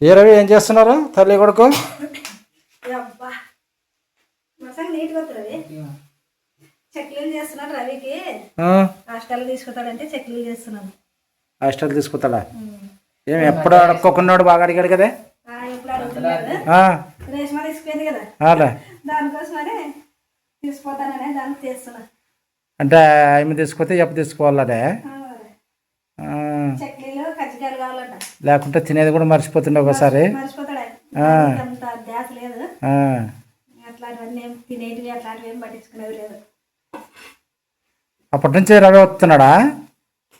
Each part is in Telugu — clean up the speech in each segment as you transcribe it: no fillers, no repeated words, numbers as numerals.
ఏ రవి ఏం చేస్తున్నారు తల్లి కొడుకు? చెక్లీలు చేస్తున్నాడు రవికి. హాస్టల్ తీసుకుతాడంటే చెక్లీలు చేస్తున్నాను. హాస్టల్ తీసుకుతాడా? ఏమి ఎప్పుడు అడుక్కోకున్నాడు, బాగా అడిగాడు కదా. ఎప్పుడు అడుగుతున్నాడు, రేష్మా తీసుకుపోయింది కదా, దానికోసమని తీసుకుపోతాననే దానికి చేస్తున్నా. అంటే ఆమె తీసుకుపోతే ఎప్పుడు తీసుకోవాలనే చెక్లీలు కజ్జికాయలు కావాలంట. లేకుంటే తినేది కూడా మర్చిపోతుండే ఒకసారి. మర్చిపోతాడు, అంత ధ్యాస లేదు. అట్లాంటివన్నీ ఏం తినేటివి అట్లాంటివి ఏం పట్టించుకునేది లేదు. అప్పటి నుంచి రవి వస్తున్నాడా?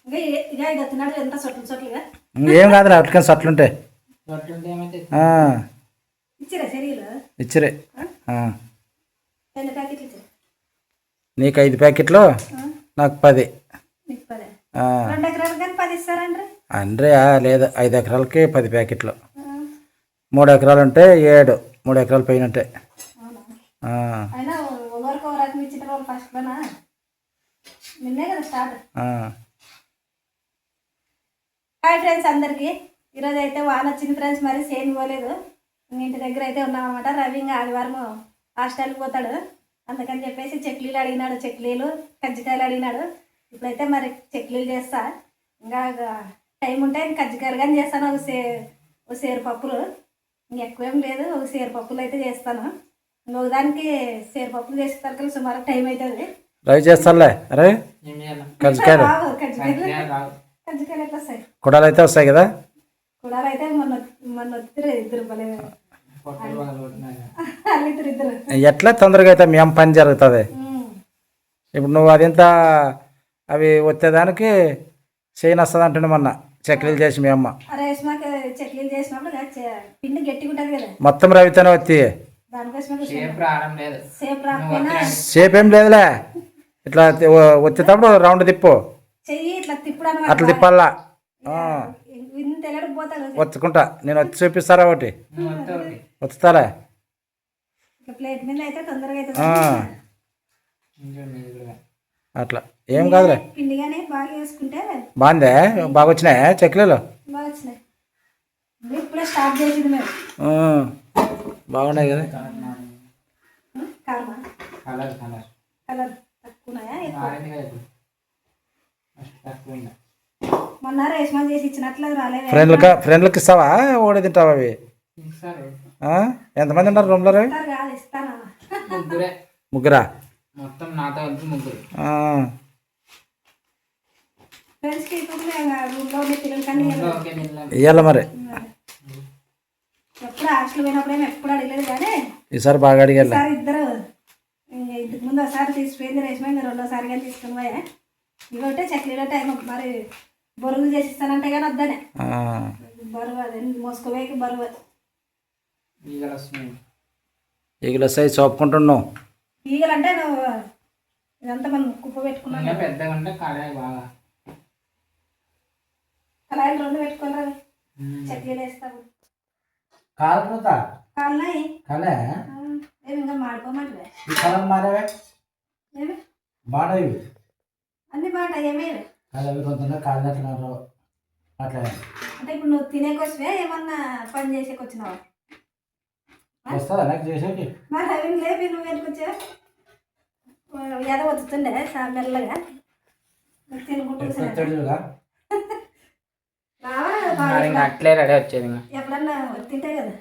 ఇక వస్తున్నాడు, ఎంత సొట్లు సొట్లుగా. ఏం కాదురా, అట్లా సొట్లుంటాయి. ఇచ్చిరా శరీలు ఇచ్చిరే. ఎన్ని ప్యాకెట్లు ఇచ్చారు? నీకు 5 ప్యాకెట్లు, నాకు 10. 2 ఎకరాలు కానీ 10 ఇస్తారండి అంటే లేదు, 5 ఎకరాలకి 10 ప్యాకెట్లు. 3 ఎకరాలు ఉంటే 7, 3 ఎకరాలు పైన ఉంటాయి. అయినా ఒకరికి ఒక రకం ఇచ్చిన వాళ్ళు ఫస్ట్ లోనా నిన్నే కదా స్టార్ట్. హాయ్ ఫ్రెండ్స్ అందరికీ. ఈరోజు అయితే వాన వచ్చింది ఫ్రెండ్స్, మరి సేమ్ పోలేదు. ఇంటి దగ్గర అయితే ఉన్నామన్నమాట. రవి ఇంకా ఆదివారం హాస్టల్కి పోతాడు, అందుకని చెప్పేసి చెక్లీలు అడిగినాడు, చెక్లీలు కజ్జికాయలు అడిగినాడు. ఇప్పుడైతే మరి చెక్లీలు చేస్తా. ఇంకా టైం ఉంటే కజ్జికాయలు కానీ చేస్తాను. ఒక సేరు పప్పులు, ఇంకెక్కువేం లేదు, ఒక సేరు పప్పులు అయితే చేస్తాను. ఇంకొక దానికి సేరు పప్పులు చేసేసరికి సుమారు టైం అవుతుంది. రవి చేస్తానులే. అరే కజ్జికాయలు కజ్జికాయలు ఎట్లా వస్తాయి? కుడాలు అయితే వస్తాయి కదా. కుడాలు అయితే మొన్న వద్దురు ఇద్దరు ఇద్దరు ఎట్లా తొందరగా అయితే మేము పని జరుగుతుంది. ఇప్పుడు నువ్వు అదింత అవి వచ్చేదానికి చేయని వస్తుంది అంటుండే మొన్న చెక్లీలు చేసి మీ అమ్మ. చెక్లీలు చేసినప్పుడు పిండి గట్టిగా ఉంటుంది కదా, మొత్తం రవితోనే వచ్చి షేప్ ఏం లేదులే. ఇట్లా వచ్చేటప్పుడు రౌండ్ తిప్పు, చెయ్యి ఇట్లా తిప్పుడు, అట్లా తిప్పాలా. వచ్చుకుంటా నేను వచ్చి చూపిస్తారా ఒకటి వచ్చుతాలే. ప్లేట్ మీద అయితే తొందరగా అట్లా ఏం కాదులే. పిండిగానే బాగా వేసుకుంటే బాగుందే, బాగా వచ్చినాయా చెక్లీలు? బాగా వచ్చినాయి. ఇప్పుడే స్టార్ట్ చేసింది మేము. బాగున్నాయి కదా. కలర్ మొన్న రేష్మా చేసి ఇచ్చినట్లు రాలేదు. ఫ్రెండ్లకి ఇస్తావా, ఓడి తింటావా అవి? ఎంతమంది ఉన్నారు రూమ్లో? ముగ్గురా? ఇయ్యాల మరి ఎప్పుడు హాస్టల్ పోయినప్పుడేమో ఎప్పుడు అడగలేదు కానీ ఈసారి బాగా అడిగారు. ఇద్దరు ఇంతకు ముందు ఒకసారి తీసిపోయింది రేష్మా, ఇంకా రెండోసారి కానీ తీసుకుని పోయా. ఇవొకటే చెక్లీలో టైం మరి బరువులు చేసిస్తానంటే కానీ వద్దనే. బరువు అదే మోసుకోవేకి బరువు ఈగలు వస్తాయి చోపుకుంటున్నావు. ఈగలు అంటే నువ్వు ఇదంతా మనం కుప్ప పెట్టుకున్నాను. కళాయిలు 2 పెట్టుకోవాలి, చెక్లీలు వేస్తాము. కాలున్నాయి ఇంకా మాడిపోమంటే అన్ని బాట ఏమేవి అంటే ఇప్పుడు నువ్వు తినేకొచ్చివే ఏమన్నా పని చేసేకి వచ్చినావా? మరి రవిని లేపి నువ్వు ఎందుకొచ్చావు? ఏదో వస్తుండే మెల్లగా తినుకుంటూ అట్లే రెడీ వచ్చేది. ఎప్పుడన్నా తింటాయి కదా.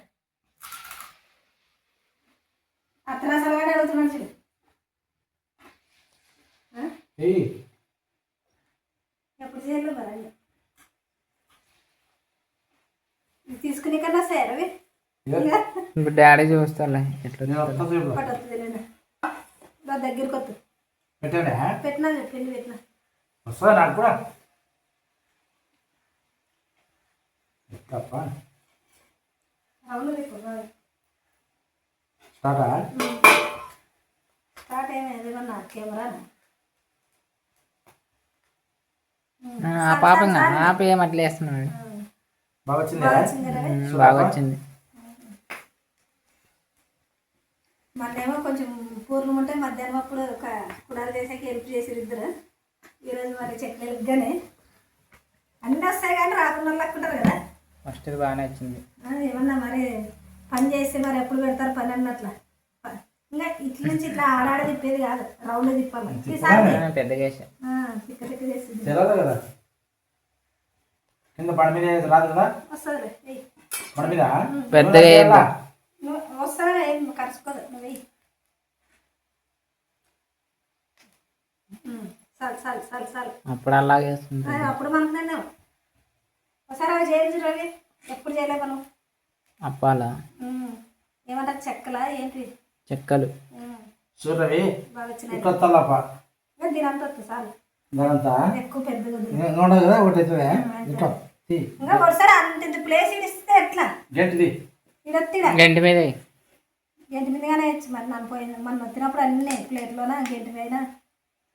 అత్తరాసలుగా అడుగుతున్నాడు చూడు. ఎప్పుడు చేయలేదు మరి తీసుకునే కన్నా సార్ అవి ఇప్పుడు డాడీ చూస్తాలే ఎట్లా దగ్గరికి వద్దు పెట్టినా పిండి పెట్టినా అవును స్టార్ట్ ఏమన్నా కెమెరా పాప పాప ఏమట్లా వేస్తున్నాడు. బాగా వచ్చింది. మొన్నేమో కొంచెం పూర్ణం ఉంటే మధ్యాహ్నం అప్పుడు కుడాలు చేసాక హెల్ప్ చేసారు ఇద్దరు. ఈరోజు మరి చెక్లీలుగానే అన్నీ వస్తాయి కానీ రాకుండా లక్కుంటారు కదా. ఫస్ట్ బాగానే వచ్చింది. ఏమన్నా మరి పని చేస్తే మరి ఎప్పుడు పెడతారు పని అన్నట్లా. ఇంకా ఇట్ల నుంచి ఇట్లా ఆడాడ తిప్పేది కాదు, రౌండ్ తిప్పాలి. ఈసారి పెద్దగా వేసా. తిక్క తిక్క చేసింది తెలదు కదా కింద పడి మీద రాదు కదా వస్తుంది. పడి మీద పెద్దగా వేద్దాం. వస్తుంది ఏం కరుచుకోదు. నువ్వు వెయ్యి. చాలు చాలు చాలు చాలు. అప్పుడు అలాగే వేస్తుంది. అప్పుడు మనం తిన్నాం. ఒకసారి అవి చేయించు రవి, ఎప్పుడు చేయలే మనం. అప్పాలా ఏమంటారు చెక్కలా ఏంటి? చెక్కలు. చూడవి బాగా వచ్చినాయి. ఇట్లా తల్లప్ప దీని అంత వస్తుంది చాలు. దానంతా ఎక్కువ పెద్దగా ఉంది. ఉండదు కదా ఒకటి అవుతుంది ఇట్లా ఇంకా ఒకసారి అంత ప్లేస్ ఇస్తే ఎట్లా గట్టిది ఇడొత్తిడా గంటి మీద వేయి. గంటి మీదగానే వేయచ్చు. మరి నన్ను పోయింది మనం వచ్చినప్పుడు అన్నీ ప్లేట్లోనా గంటి మీద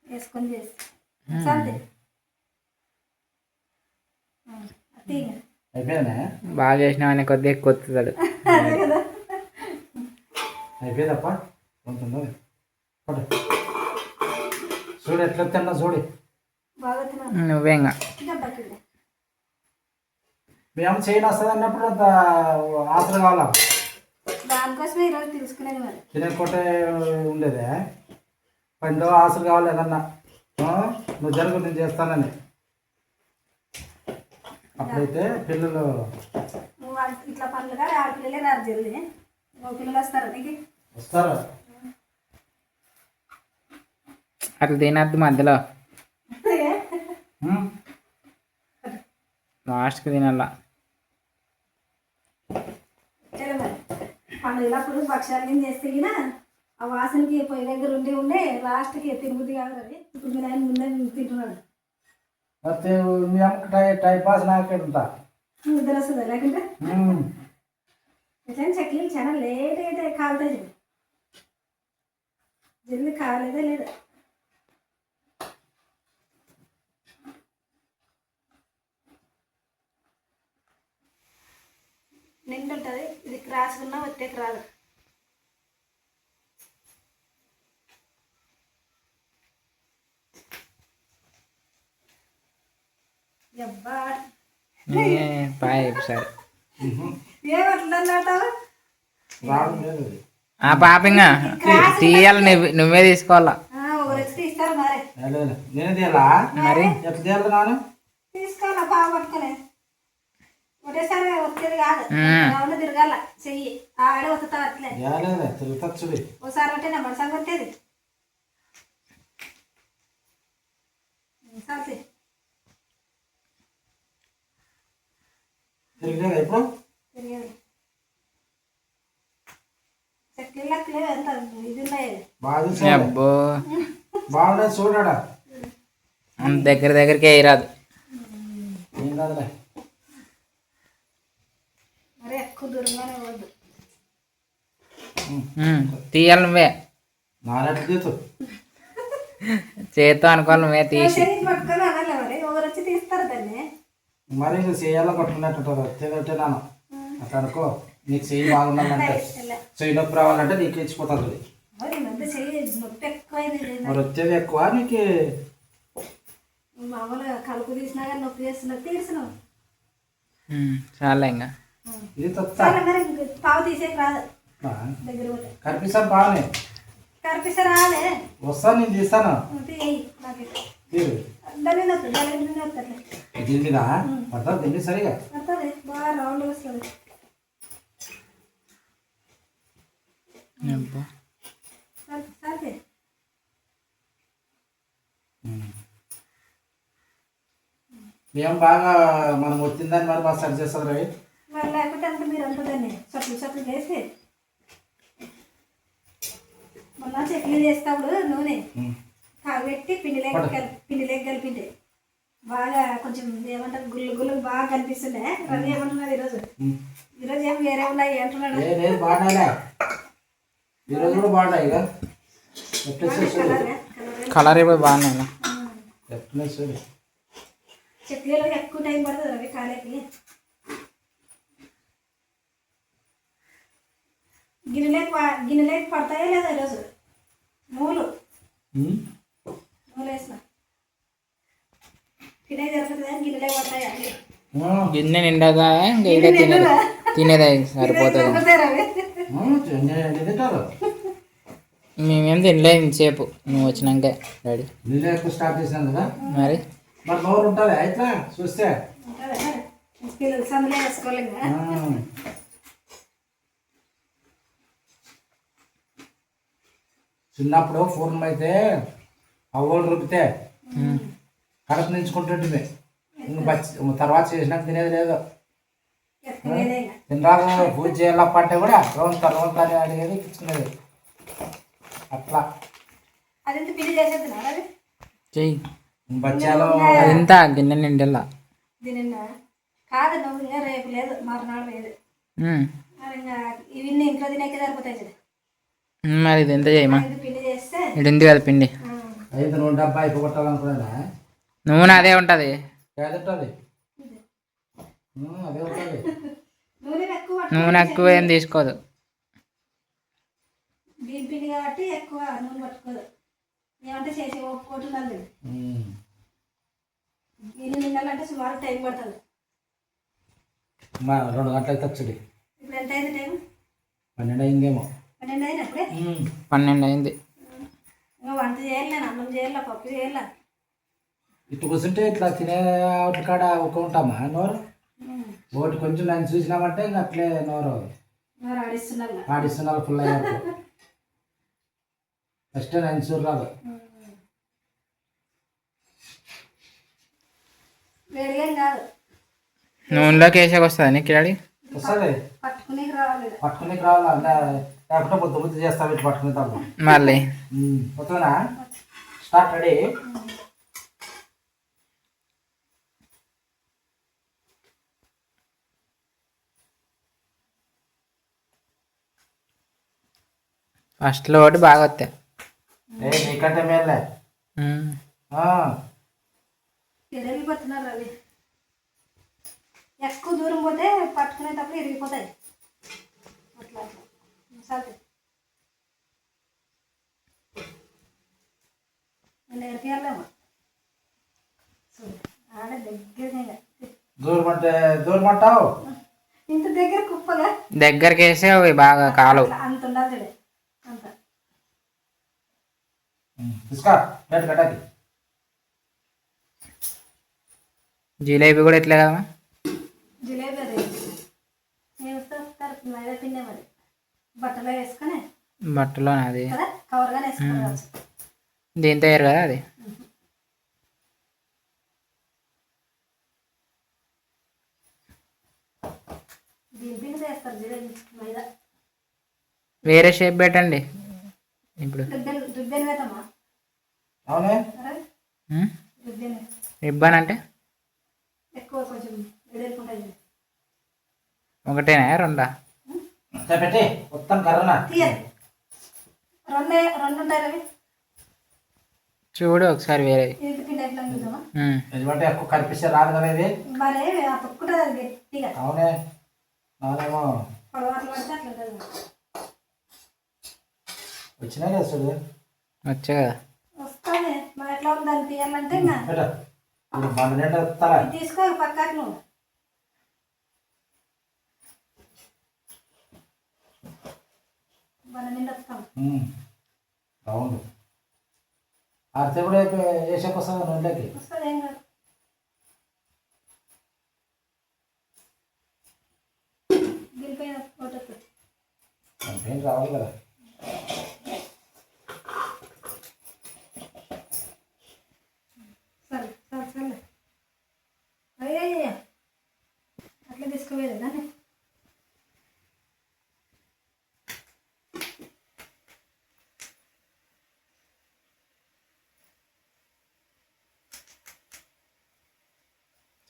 వేసుకొని చేసి సంతే అయిపోయిందా బాగా చేసినామని కొద్దిగా ఎక్కువ వస్తుంది. అదే కదా. అయిపోయిందప్ప కొంచెం పడు చూడు ఎట్లా తిన్నా చూడు బాగా తిన్నాను. నువ్వే ఇంకా దెబ్బకి మేము చేయని వస్తుంది అన్నప్పుడు అంత ఆసర కావాలా దానికోసమే ఈరోజు తెలుసుకునేది. మరి తినకుంటే ఉండేదే పండు ఆసరు కావాలి ఏదన్నా నువ్వు జరుగు నేను చేస్తానని. అప్పుడైతే పిల్లలు నువ్వు ఇట్లా పనులు కానీ ఆడపిల్లలే రారు జల్ది. ఓ పిల్లలు వస్తారు నీకు వస్తారు. అట్లా తినద్దు మధ్యలో, లాస్ట్కి తినాలా. సరే మరి పండుగలప్పుడు భక్ష్యాలు చేస్తే గిన ఆ వాసనకి పొయ్యి దగ్గర ఉండే లాస్ట్కి తిరుగుతుంది కాదు. అది ఇప్పుడు మీ ఆయన ముందే తింటున్నాడు. ಮತ್ತೆ మీ అమ్మకి టైం పాస్ నాకేంట నిద్ర వస్తుందా లేకుంటే ఎట్లా చక్లీలు చాలా లేట్ అయితే కాలుతాయి. జల్ది కాలేదే లేదు. నిండుంటుంది. ఇది రాసుకున్నా వచ్చేకి రాదు. అబ్బా పాయ సరే. ఏమట్లా రావడం లేదు. ఆ పాపంగా తీయాలి, నువ్వే తీసుకోవాలా. ఒకరు వచ్చి తీస్తారు మరి. నేనే తీయాలా మరి ఎట్లా తీయాలి నాను తీసుకోవాలా బాగా పట్టుకునే ఒకటేసారి వచ్చేది కాదు. రౌండ్ తిరగాల చెయ్యి ఆడే వస్తా అట్లే తిరుగుతా చూడు ఒకసారి అంటే నా మనసారి కొట్టేది. సార్ తిరిగేదా ఇప్పుడు తిరిగేది చక్లీలకి ఎంత ఇది ఉన్నాయి. బాగా అబ్బో బాగుండే చూడాడా దగ్గర దగ్గరికి వేయరాదు. ఏం కాదులే మరి ఎక్కువ దూరంగానే పోవద్దు. తీయాలి నువ్వే. నానెట్లు తీసు చేత్తో అనుకోవాలి, నువ్వే తీసి. చేయి పట్టుకొని అనాలి. మరి ఒకరు వచ్చి తీస్తారు దాన్ని. మరి ఇంకా చేయాలో పట్టుకున్నట్టు తినట్టే నాను అట్లా అనుకో. నీకు చెయ్యి బాగుండాలంటే చెయ్యి నొప్పి రావాలంటే నీకు ఇచ్చిపోతుంది. మరి మధ్య చెయ్యి నొప్పి ఎక్కువైంది. మరి వచ్చేది ఎక్కువ నీకు మామూలుగా కలుపు తీసినా కానీ నొప్పి చేస్తున్నా తీర్చినావు. చాలా ఇంకా ఇది తొత్త చాలా మరి పావు తీసేకి రాదు. దగ్గర పోతే కనిపిస్తాను బాగానే కనిపిస్తే రాలే. వస్తాను నేను తీస్తాను తీయి నాకు తీరు దాని మీద వస్తుంది. దాని మీద వస్తుంది. దీని మీద పడతా దీన్ని సరిగా వస్తుంది బాగా రౌండ్ వస్తుంది. అబ్బో సరే మేము బాగా మనం వచ్చిందని మరి బాగా సరి చేస్తుంది రవి. మరి లేకపోతే అంత మీరు అంటుందండి చట్లు చట్లు చేసి మొన్న చట్నీ చేసేటప్పుడు నూనె కాగబెట్టి పిండిలోకి కలిపిండే బాగా కొంచెం ఏమంటారు గుళ్ళు గుళ్ళు బాగా కనిపిస్తుండే. రవి ఏమంటున్నాడు ఈరోజు ఏం వేరే ఉన్నాయి అంటున్నాడు. లేదు బాగున్నాయిలే ఈరోజు కూడా బాగున్నాయి ఇక కలర్ అయిపోయి బాగున్నాయి. ఎట్లా చూడు చట్నీలో ఎక్కువ టైం పడుతుంది రవి కాలేకి. గిన్నెలేకి పడతాయో లేదా ఈరోజు మూలు వేసిన తినే జరుగుతుంది కానీ గిన్నెలే పడతాయి అన్ని గిన్నె నిండగా ఇంకా ఇడే తినేదే సరిపోతుంది. తింటారు మేమేం తినలేదు ఇంతసేపు నువ్వు వచ్చినాకే డాడీ. నీళ్ళు ఎక్కువ స్టార్ట్ చేశాను కదా మరి మరి నోరు ఉంటుంది అయితే చూస్తే పిల్లలు సందులో వేసుకోవాలి ఇంకా. చిన్నప్పుడు పూర్ణం అయితే అవ్వలు రుబ్బితే కడుపు నించుకుంటుంటుంది. తర్వాత చేసినాక తినేది లేదు. ఎక్కువైతే ఇంకా. తినరాదు పూజ చేయాలప్ప అంటే కూడా రోంత అని అడిగేది ఇచ్చుకునేది అట్లా. అదెంత పిండి చేసేద్దునా అది చెయ్యి బచ్చాలు అదంత గిన్నె నిండల్లా. దీని కాదు నువ్వు ఇంకా రేపు లేదు మరునాడు లేదు మరి ఇంకా ఇవన్నీ ఇంట్లో తినేకే సరిపోతాయి కదా. మరి ఇది ఎంత చేయమా ఇది పిండి చేస్తే ఇది ఉంది కదా పిండి. ఐదు నూనె డబ్బా అయిపోగొట్టాలనుకున్నా నూనె అదే ఉంటుంది. ఏదంటుంది అదే ఉంటుంది. నూనె ఎక్కువ ఏం తీసుకోదు. బియ్యం పిండి కాబట్టి ఎక్కువ నూనె పట్టుకోదు. ఏమంటే చేసి ఒక్కోటి ఉండాలి. ఇన్ని నిండాలంటే సుమారు టైం పడుతుంది. 2 గంటలకు తచ్చడి. ఇప్పుడు ఎంత అయింది టైం? 12 అయిందేమో. 12 అయినప్పుడే 12 అయింది. ఇంకా వంట చేయాలి, నేను అన్నం చేయాల, పప్పు చేయాల. ఇటు కూర్చుంటే ఇట్లా తినే ఒకటి కాడ ఒక ఉంటామా నోరు ఒకటి కొంచెం నన్ను చూసినామంటే ఇంకా అట్లే నోరు మరి ఆడిస్తున్నారు. ఆడిస్తున్నారు ఫుల్ అయ్యారు. ఫస్ట్ నన్ను చూరు రాదు. వేడిగా కాదు నూనెలోకి వేసాక వస్తుంది నీకు డాడీ. వస్తుంది పట్టుకునేకి రావాలి. పట్టుకునేకి రావాలా లేకపోతే బుద్ధి చేస్తావు ఇటు పట్టుకునే తాము మళ్ళీ వస్తుందా స్టార్ట్ రెడీ. ఫస్ట్లో ఒకటి బాగా వస్తాయి. నీకంటే మేలే. ఎరిగిపోతున్నారు అవి. ఎక్కువ దూరం పోతే పట్టుకునేటప్పుడు ఎరిగిపోతాయి. అట్లా అట్లా సాల్ట్ నేను ఎరికేయాలేమో ఆడ దగ్గరగా దూరం అంటావు. ఇంత దగ్గర కుప్పగా దగ్గరికి వేసే అవి బాగా కాలు. అంత ఉండాలి చూడే అంత. తీసుకో ప్లేట్ కట్టాకి. జిలేబీ కూడా ఇట్లే కదా. జిలేబీ అది నేను వస్తారు మైదా పిండే మరి బట్టలో వేసుకొని బట్టలో అది కదా కవర్గానే వేసుకోవచ్చు. దీంతో వేయరు కదా అది. దీని పిండి చేస్తారు జిలేబీ మైదా. వేరే షేప్ పెట్టండి ఇప్పుడు. దుబ్బెని వేతమ్మా. అవునే దుబ్బెని రిబ్బన్ అంటే ఎక్కువ కొంచెం ఎదుర్కొంటుంది. ఒకటేనా రెండా పెట్టి మొత్తం కర్రనా తీయాలి. రెండు ఉంటాయి రవి. చూడు ఒకసారి వేరే. ఇది పిండి ఎట్లా చూద్దామా. ఎందుకంటే ఎక్కువ కనిపిస్తే రాదు కదా ఇది. మరి ఆ తొక్కుంటుంది అది గట్టిగా. అవునే అవునేమో పొడవాట్లు పడితే అట్లా ఉంటుంది. వచ్చినా కదా చూడు వచ్చా కదా. వస్తుంది మరి ఎట్లా ఉంది దాన్ని తీయాలంటే ఇంకా పెట్ట మన నిండా వస్తారా తీసుకో పక్కకు నువ్వు. మన నిండా వస్తాం. అవును ఆడితే కూడా వేసాక వస్తుంది నూనెలోకి. వస్తుంది ఏం కాదు. దీనిపైన ఫోటో కంపెనీ రావాలి కదా. సరే సరే సరే అయ్యా అట్లా తీసుకోలేదు దాన్ని.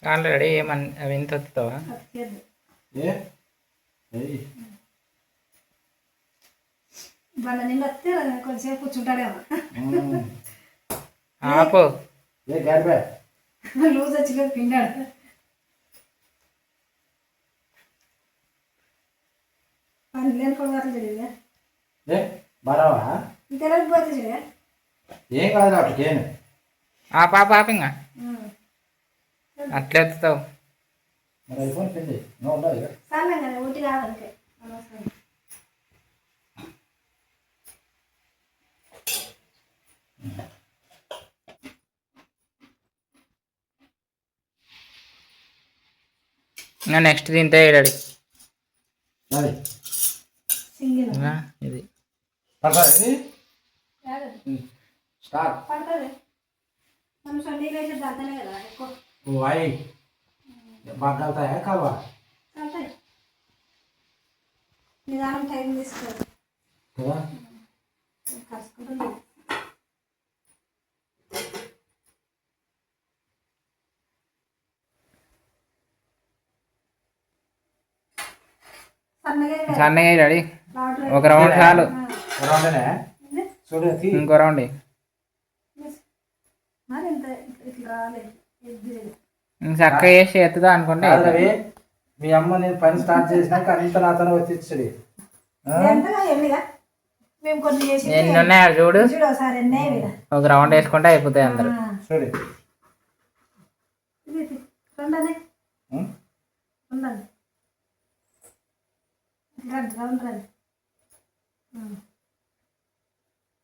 ఆల్రెడీ ఏమని అవి ఎంత వస్తావా. వాళ్ళ నిండా వస్తే కొంచెంసేపు కూర్చుంటాడేమో. ఆపు లూజ్ వచ్చి పిండాడు. పని లేని పొడవాట్లు తెలియదా బారావా తెలియకపోతే చూడే ఏం కాదు అప్పటికేం. ఆ పాప ఆపింగా అట్లా ఎత్తుతావు. మరి అయిపోయి పిండి నువ్వు ఉండవు ఇక. సన్నం కదా ఊటి కావాలంటే అనవసరం. ఇంకా నెక్స్ట్ తింటే డాడీ అది సింగిల్ ఇది పడుతుంది స్టార్ట్. పడుతుంది మనం సొంతీలు వేసి దాంతనే కదా ఎక్కువ వాయి బాగా కలుతాయా కావా? కలుతాయి. నిదానం టైం తీసుకోవాలి కదా కలుసుకుంటుంది. సన్నగా సన్నగా డాడీ లావుగా ఒక రౌండ్ చాలు. రౌండేనే చూడు తీ. ఇంకో రౌండ్ మరి ఇంత ఇట్లా రాలేదు ఎద్దు చక్కగా చేసి ఎత్తుదా అనుకుంటే కాదు రవి, మీ అమ్మ నేను పని స్టార్ట్ చేసినాక అంత నాతోనే వచ్చిచ్చుడి. ఎంతగా ఎన్నిగా మేము కొన్ని చేసి ఎన్ని ఉన్నాయో చూడు. చూడు ఒకసారి ఎన్నే మీద ఒక రౌండ్ వేసుకుంటే అయిపోతాయి అందరు. చూడు రెండనే ఉం? ఉండండి రండి రౌండ్ రండి.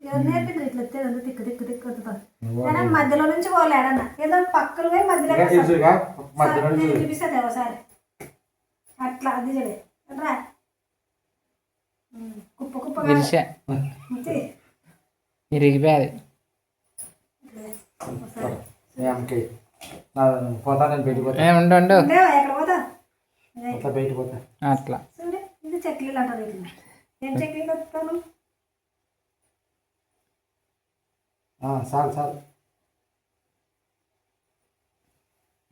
ఎవరు నేర్పింది ఇట్లా ఎత్తేది తిక్కు తిక్కు తిక్కు వస్తుంది. కానీ మధ్యలో నుంచి పోలేడన్న ఏదో పక్కన పోయి మధ్యలో ఇంకా తెలుసుగా మధ్యలో చూడు. చూపిస్తుంది ఒకసారి అట్లా అది చూడే రా కుప్ప కుప్పగా విరిసా ఇరిగిపోయాది. మీ అమ్మకి పోతా నేను బయటికి పోతా. ఉండు ఉండు ఉండేవా ఎక్కడ పోతా పోతా బయటికి పోతా. అట్లా చూడండి ఇది చెక్లీలు అంటారు ఇట్లా. ఏం చెక్లీలు వస్తాను చాలు చాలు.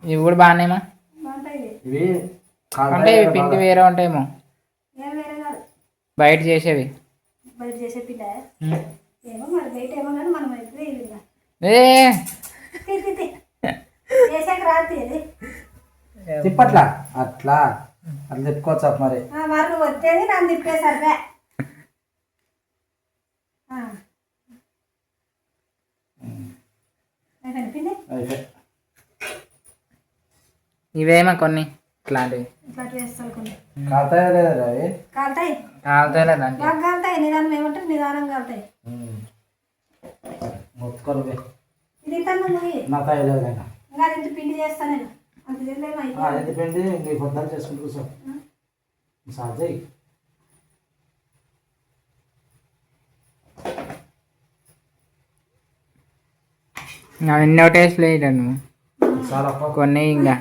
ఇవి కూడా బాగానేమా బాగుంటాయి ఇవి అంటే ఇవి పిండి వేరే ఉంటాయేమో ఏం వేరే కాదు బయట చేసేవి. బయట చేసే పిండ ఏమో మరి బయట ఏమో కానీ మనం అయితే ఇది ఇంకా ఏ చేసాక రాత్రి అది తిప్పట్లా అట్లా అట్లా తిప్పుకోవచ్చు మరి. మరి నువ్వు వచ్చేది నన్ను తిప్పేసరివే. అయిపోయింది అయితే ఇవేమో కొన్ని ఇట్లాంటివి ఇట్లాంటివి వేస్తాను కొన్ని కాలుతాయా లేదా రవి? కాలుతాయి కాలుతలేదండి. బాగా కాలుతాయి. నిదానం ఏమంటే నిదానం కాలుతాయి. మొత్తుకోరు ఇది తను నువ్వు నా తాయలేదు కదా. ఇంకా అది ఇంత పిండి చేస్తాను నేను అంత తినలేము అయిపోయింది. ఎంత పిండి నీ పొద్దున్న చేసుకుంటూ కూర్చో సాధ్యయి. ఎన్నో టేస్ట్ లేదు నువ్వు చాలా కొన్ని ఇంకా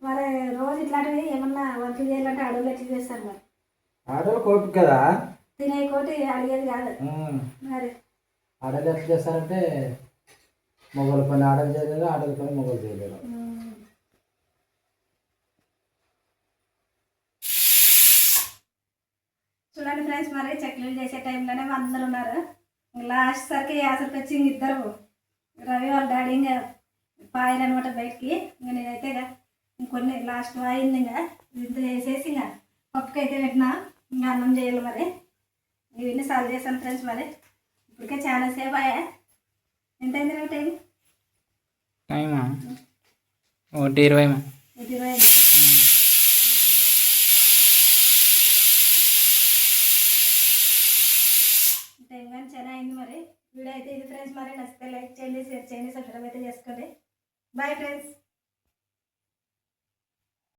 మరి రోజు ఇట్లాంటివి ఏమన్నా వంటలు చేయాలంటే అడవులు ఎట్లా చేస్తారు మరి ఆడలు కోపి కదా. తినే కోటి అడిగేది కాదు మరి. ఆడలు ఎట్లా చేస్తారంటే మొగలు పని ఆడలు చేయలేరు, ఆడల పని మొగలు చేయలేరు. చూడండి ఫ్రెండ్స్ మరి చెక్లీలు చేసే టైంలోనే అందరు ఉన్నారు. లాస్ట్ సరికి అసలుకి వచ్చి ఇద్దరు రవి వాళ్ళ డాడీ ఇంకా పాయలు అనమాట బయటికి. ఇంకా నేనైతే ఇక ఇంకొన్ని లాస్ట్ అయింది ఇంకా ఇంత చేసేసి ఇంకా పప్పుకైతే పెట్టినా ఇంకా అన్నం చేయాలి మరి. ఇవన్నీ సాల్వ్ చేశాను ఫ్రెండ్స్ మరి. ఇప్పటికే చాలా సేపు అయ్యా. ఎంత అయింది రేపు టైం? టైమా 1:20. 20 టైం కానీ చాలా అయింది మరి. వీడియో అయితే ఇది ఫ్రెండ్స్ మరి. నచ్చితే లైక్ చేయండి, షేర్ చేయండి, సబ్స్క్రైబ్ అయితే చేసుకోండి. Bye friends.